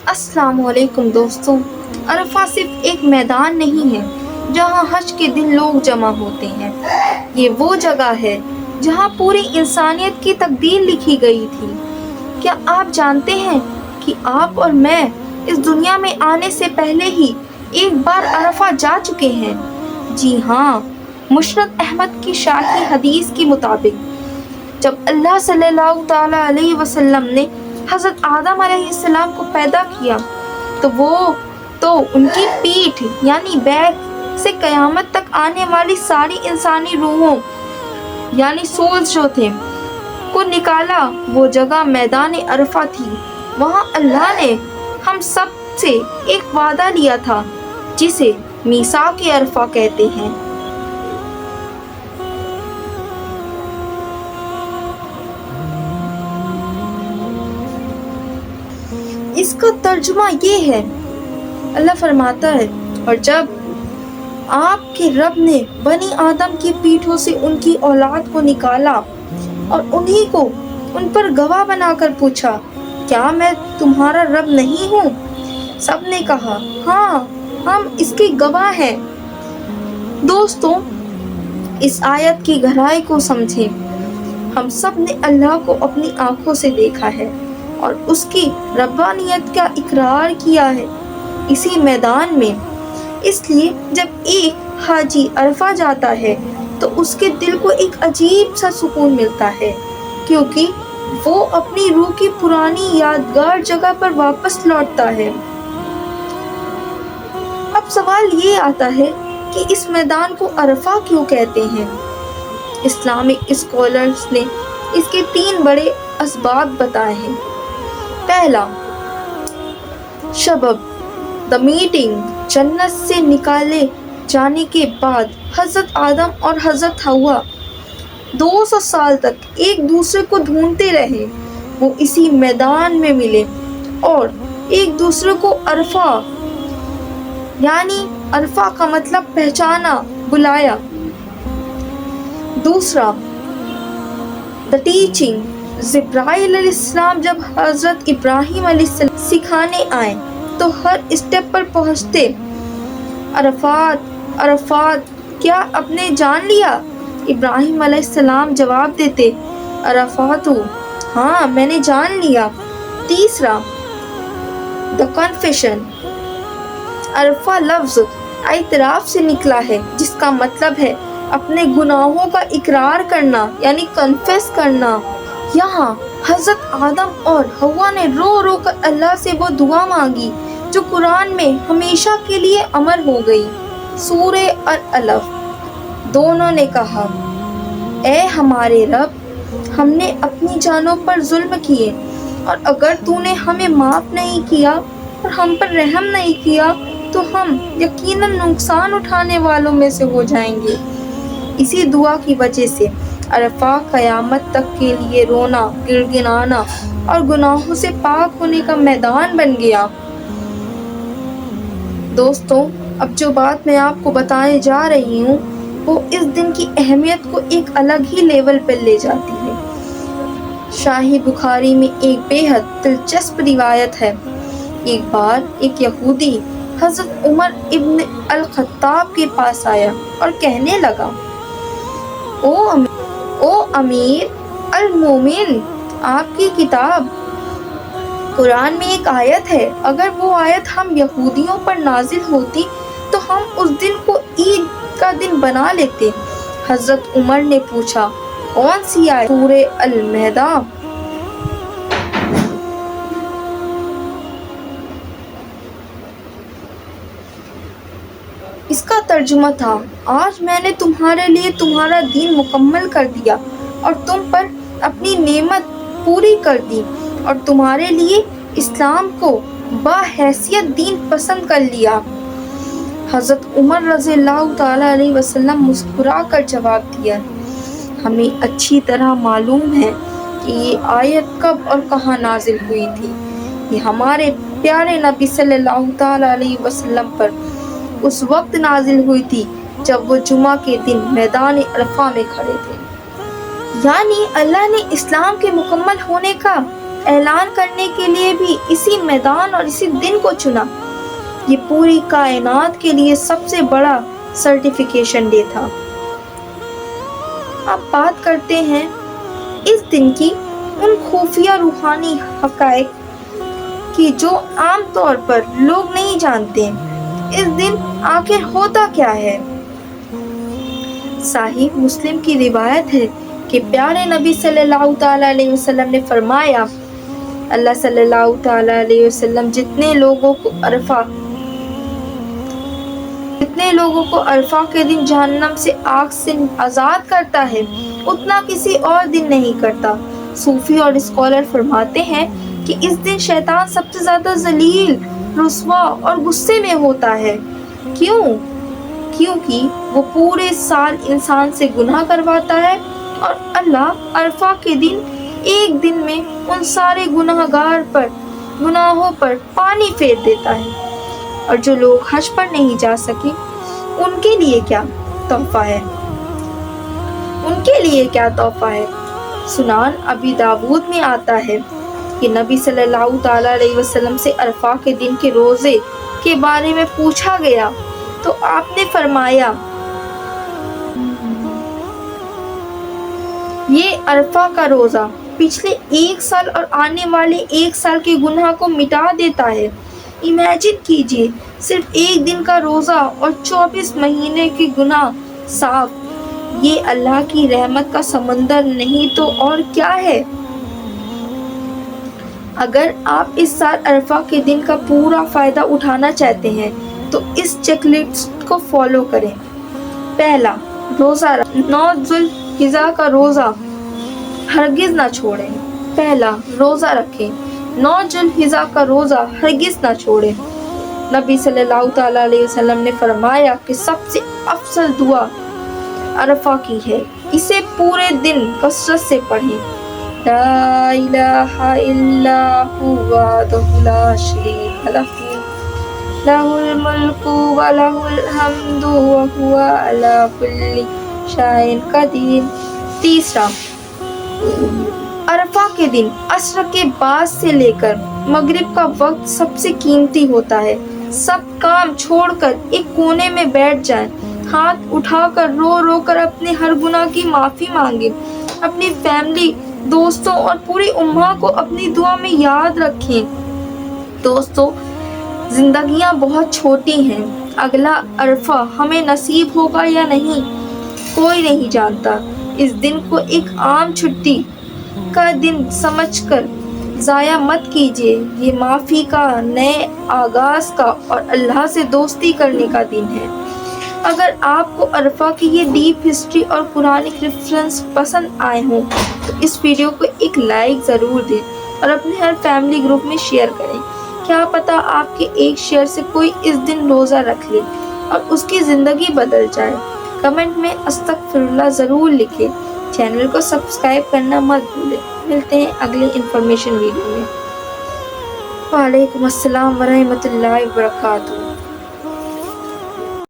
السلام علیکم دوستوں۔ عرفہ صرف ایک میدان نہیں ہے جہاں حج کے دن لوگ جمع ہوتے ہیں۔ یہ وہ جگہ ہے جہاں پوری انسانیت کی تقدیر لکھی گئی تھی۔ کیا آپ جانتے ہیں کہ آپ اور میں اس دنیا میں آنے سے پہلے ہی ایک بار عرفہ جا چکے ہیں؟ جی ہاں، مسند احمد کی شاہی حدیث کے مطابق جب اللہ صلی اللہ تعالیٰ علیہ وسلم نے حضرت آدم علیہ السلام کو پیدا کیا تو ان کی پیٹھ یعنی بیک سے قیامت تک آنے والی ساری انسانی روحوں یعنی سولز جو تھے کو نکالا۔ وہ جگہ میدان عرفہ تھی۔ وہاں اللہ نے ہم سب سے ایک وعدہ لیا تھا جسے میثاق عرفہ کہتے ہیں۔ اس کا ترجمہ یہ ہے، اللہ فرماتا ہے، اور جب آپ کے رب نے بنی آدم کی پیٹھوں سے ان کی اولاد کو نکالا اور انہیں کو ان پر گواہ بنا کر پوچھا، کیا میں تمہارا رب نہیں ہوں؟ سب نے کہا، ہاں، ہم اس کے گواہ ہیں۔ دوستوں، اس آیت کی گہرائی کو سمجھیں۔ ہم سب نے اللہ کو اپنی آنکھوں سے دیکھا ہے اور اس کی ربانیت کا اقرار کیا ہے اسی میدان میں۔ اس لیے جب ایک حاجی عرفہ جاتا ہے تو اس کے دل کو ایک عجیب سا سکون ملتا ہے، کیونکہ وہ اپنی روح کی پرانی یادگار جگہ پر واپس لوٹتا ہے۔ اب سوال یہ آتا ہے کہ اس میدان کو عرفہ کیوں کہتے ہیں؟ اسلامک اسکالرز نے اس کے 3 بڑے اسباب بتائے ہیں۔ پہلا، سبب دا میٹنگ۔ جنت سے نکالے جانے کے بعد حضرت آدم اور حضرت حوا 200 سال تک ایک دوسرے کو ڈھونڈتے رہے۔ وہ اسی میدان میں ملے اور ایک دوسرے کو عرفہ یعنی عرفہ کا مطلب پہچانا، بلایا۔ دوسرا، دا ٹیچنگ۔ جبرائیل علیہ السلام جب حضرت ابراہیم علیہ السلام سکھانے آئے تو ہر اسٹیپ پر پہنچتے، عرفات عرفات، کیا آپ نے جان لیا؟ ابراہیم علیہ السلام جواب دیتے، عرفات، ہاں میں نے جان لیا۔ تیسرا، دا کنفیشن۔ عرفہ لفظ اعتراف سے نکلا ہے جس کا مطلب ہے اپنے گناہوں کا اقرار کرنا یعنی کنفیس کرنا۔ یہاں حضرت آدم اور حوا نے رو رو کر اللہ سے وہ دعا مانگی جو قرآن میں ہمیشہ کے لیے امر ہو گئی۔ سورہ العلق۔ دونوں نے کہا، اے ہمارے رب، ہم نے اپنی جانوں پر ظلم کیے، اور اگر تو نے ہمیں معاف نہیں کیا اور ہم پر رحم نہیں کیا تو ہم یقیناً نقصان اٹھانے والوں میں سے ہو جائیں گے۔ اسی دعا کی وجہ سے عرفہ قیامت تک کے لیے رونا، گڑگڑانا اور گناہوں سے پاک ہونے کا میدان بن گیا۔ دوستوں، اب جو بات میں آپ کو بتانے جا رہی ہوں وہ اس دن کی اہمیت کو ایک الگ ہی لیول پر لے جاتی ہے۔ شاہی بخاری میں ایک بے حد دلچسپ روایت ہے۔ ایک بار ایک یہودی حضرت عمر ابن الخطاب کے پاس آیا اور کہنے لگا، او امیر المومن، آپ کی کتاب قرآن میں ایک آیت ہے، اگر وہ آیت ہم یہودیوں پر نازل ہوتی تو ہم اس دن کو عید کا دن بنا لیتے۔ حضرت عمر نے پوچھا، کون سی آیت؟ سورہ المائدہ۔ اس کا ترجمہ تھا، آج میں نے تمہارے لیے تمہارا دین مکمل کر دیا اور تم پر اپنی نعمت پوری کر دی اور تمہارے لیے اسلام کو بحیثیت دین پسند کر لیا۔ حضرت عمر رضی اللہ تعالیٰ علیہ وسلم مسکرا کر جواب دیا، ہمیں اچھی طرح معلوم ہے کہ یہ آیت کب اور کہاں نازل ہوئی تھی۔ یہ ہمارے پیارے نبی صلی اللہ تعالیٰ علیہ وسلم پر اس وقت نازل ہوئی تھی جب وہ جمعہ کے دن میدان عرفہ میں کھڑے تھے۔ یعنی اللہ نے اسلام کے مکمل ہونے کا اعلان کرنے کے لیے بھی اسی میدان اور اسی دن کو چنا۔ یہ پوری کائنات کے لیے سب سے بڑا سرٹیفیکیشن ڈے تھا۔ اب بات کرتے ہیں اس دن کی ان خفیہ روحانی حقائق کی جو عام طور پر لوگ نہیں جانتے۔ اس دن آخر ہوتا کیا ہے؟ صحیح مسلم کی روایت ہے کہ پیارے نبی صلی اللہ تعالیٰ علیہ وسلم نے فرمایا، اللہ صلی اللہ تعالیٰ علیہ وسلم جتنے لوگوں کو عرفہ کے دن جہنم سے آگ سے آزاد کرتا ہے اتنا کسی اور دن نہیں کرتا۔ صوفی اور اسکالر فرماتے ہیں کہ اس دن شیطان سب سے زیادہ ذلیل، رسوا اور غصے میں ہوتا ہے۔ کیونکہ وہ پورے سال انسان سے گناہ کرواتا ہے اور اللہ عرفہ کے دن ایک دن میں ان سارے گناہوں پر پانی پھیر دیتا ہے۔ اور جو لوگ حج پر نہیں جا سکے ان کے لیے کیا تحفہ ہے؟ سنن ابی داؤد میں آتا ہے کہ نبی صلی اللہ تعالیٰ علیہ وسلم سے عرفہ کے دن کے روزے کے بارے میں پوچھا گیا تو آپ نے فرمایا، یہ عرفہ کا روزہ پچھلے 1 سال اور آنے والے 1 سال کے گناہ کو مٹا دیتا ہے۔ امیجن کیجئے، صرف 1 دن کا روزہ اور 24 مہینے کے گناہ صاف۔ یہ اللہ کی رحمت کا سمندر نہیں تو اور کیا ہے؟ اگر آپ اس سال عرفہ کے دن کا پورا فائدہ اٹھانا چاہتے ہیں تو اس چیک لسٹ کو فالو کریں۔ پہلا، روزہ 9 ذوالحجہ کا روزہ ہرگز نہ چھوڑیں۔ روزہ رکھیں، 9 ذوالحجہ کا روزہ ہرگز نہ چھوڑیں۔ نبی صلی اللہ تعالیٰ علیہ وسلم نے فرمایا کہ سب سے افضل دعا عرفہ کی ہے، اسے پورے دن کثرت سے پڑھیں۔ لا الہ الا ہوا وحدہ لا شریک لہ لہ الملک و لہ الحمد وہو علی کل شیء قدیر۔ تیسرا، عرفہ کے دن عصر کے بعد سے لے کر مغرب کا وقت سب سے قیمتی ہوتا ہے۔ سب کام چھوڑ کر ایک کونے میں بیٹھ جائیں، ہاتھ اٹھا کر رو کر اپنے ہر گناہ کی معافی مانگیں، اپنی فیملی، دوستوں اور پوری امہ کو اپنی دعا میں یاد رکھیں۔ دوستو، زندگیاں بہت چھوٹی ہیں، اگلا عرفہ ہمیں نصیب ہوگا یا نہیں کوئی نہیں جانتا۔ اس دن کو ایک عام چھٹی کا دن سمجھ کر ضائع مت کیجیے۔ یہ معافی کا، نئے آغاز کا اور اللہ سے دوستی کرنے کا دن ہے۔ اگر آپ کو عرفہ کی یہ ڈیپ ہسٹری اور قرآنک ریفرنس پسند آئے ہوں تو اس ویڈیو کو ایک لائک ضرور دیں اور اپنے ہر فیملی گروپ میں شیئر کریں۔ کیا پتہ آپ کے ایک شیئر سے کوئی اس دن روزہ رکھ لے اور اس کی زندگی بدل جائے۔ کمنٹ میں استغفر اللہ ضرور لکھیں۔ چینل کو سبسکرائب کرنا مت بھولیں۔ ملتے ہیں اگلی انفارمیشن ویڈیو میں۔ وعلیکم السلام ورحمۃ اللہ وبرکاتہ۔